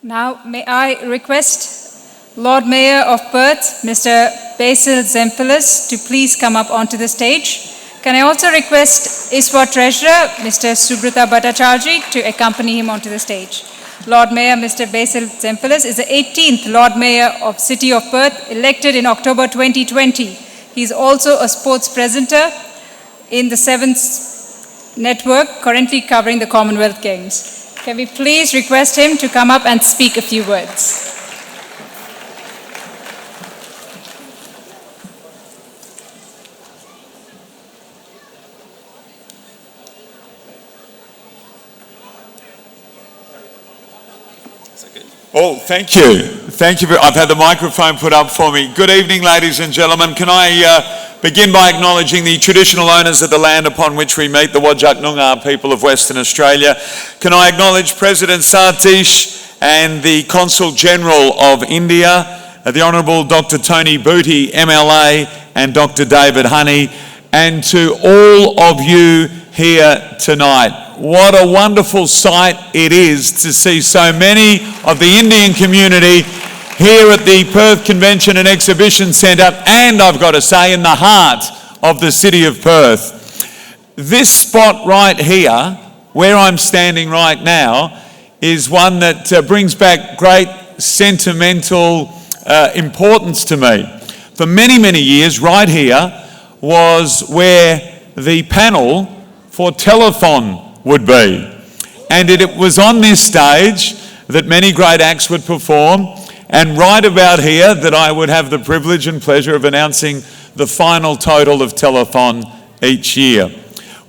Now, may I request Lord Mayor of Perth, Mr. Basil Zempilas, to please come up onto the stage. Can I also request ISWA Treasurer, Mr. Subrata Bhattacharjee, to accompany him onto the stage. Lord Mayor, Mr. Basil Zempilas, is the 18th Lord Mayor of City of Perth, elected in October 2020. He is also a sports presenter in the 7th Network, currently covering the Commonwealth Games. Can we please request him to come up and speak a few words? Oh, thank you. Thank you. I've had the microphone put up for me. Good evening, ladies and gentlemen. Can I begin by acknowledging the traditional owners of the land upon which we meet, the Whadjuk Noongar people of Western Australia. Can I acknowledge President Satish and the Consul General of India, the Honourable Dr. Tony Booty, MLA, and Dr. David Honey, and to all of you here tonight. What a wonderful sight it is to see so many of the Indian community here at the Perth Convention and Exhibition Centre, and I've got to say in the heart of the city of Perth. This spot right here, where I'm standing right now, is one that brings back great sentimental importance to me. For many, many years, right here was where the panel for telethon would be. And it was on this stage that many great acts would perform, and right about here that I would have the privilege and pleasure of announcing the final total of telethon each year.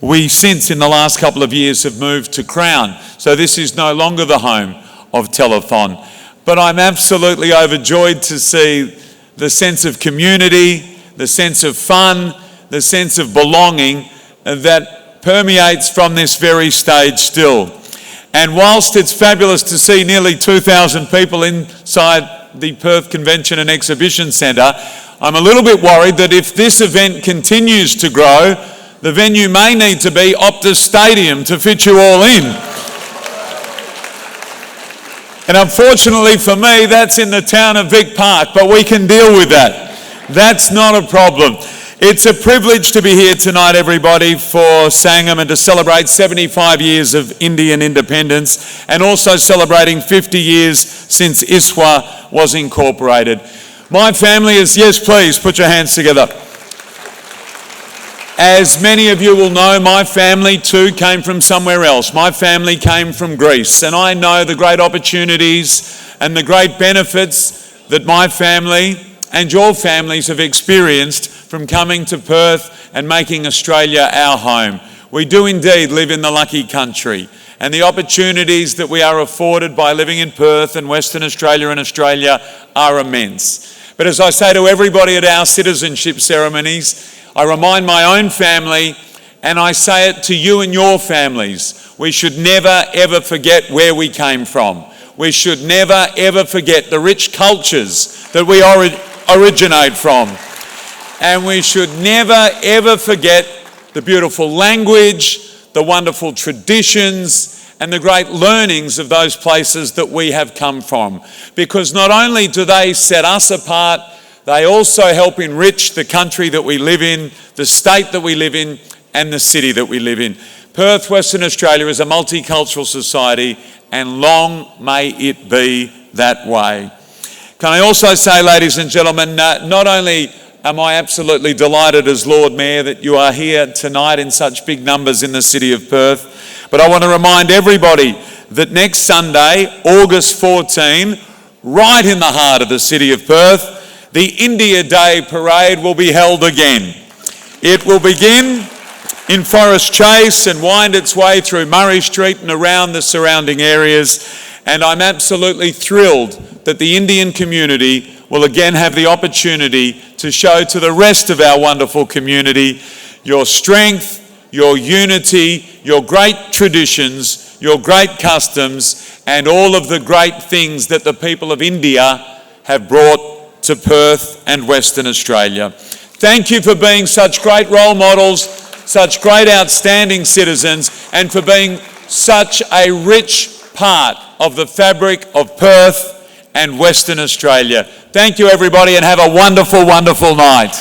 We since in the last couple of years have moved to Crown, so this is no longer the home of telethon. But I'm absolutely overjoyed to see the sense of community, the sense of fun, the sense of belonging that permeates from this very stage still. And whilst it's fabulous to see nearly 2,000 people inside the Perth Convention and Exhibition Centre, I'm a little bit worried that if this event continues to grow, the venue may need to be Optus Stadium to fit you all in. And unfortunately for me, that's in the town of Vic Park, but we can deal with that. That's not a problem. It's a privilege to be here tonight, everybody, for Sangam and to celebrate 75 years of Indian independence and also celebrating 50 years since ISWA was incorporated. My family is, yes, please, put your hands together. As many of you will know, my family too came from somewhere else. My family came from Greece, and I know the great opportunities and the great benefits that my family and your families have experienced from coming to Perth and making Australia our home. We do indeed live in the lucky country, and the opportunities that we are afforded by living in Perth and Western Australia and Australia are immense. But as I say to everybody at our citizenship ceremonies, I remind my own family, and I say it to you and your families, we should never ever forget where we came from. We should never ever forget the rich cultures that we originate from. And we should never ever forget the beautiful language, the wonderful traditions, and the great learnings of those places that we have come from. Because not only do they set us apart, they also help enrich the country that we live in, the state that we live in, and the city that we live in. Perth, Western Australia is a multicultural society, and long may it be that way. Can I also say, ladies and gentlemen, not only am I absolutely delighted as Lord Mayor that you are here tonight in such big numbers in the city of Perth, but I want to remind everybody that next Sunday, August 14, right in the heart of the city of Perth, the India Day Parade will be held again. It will begin in Forest Chase and wind its way through Murray Street and around the surrounding areas. And I'm absolutely thrilled that the Indian community will again have the opportunity to show to the rest of our wonderful community your strength, your unity, your great traditions, your great customs, and all of the great things that the people of India have brought to Perth and Western Australia. Thank you for being such great role models, such great outstanding citizens, and for being such a rich part of the fabric of Perth and Western Australia. Thank you, everybody, and have a wonderful, wonderful night.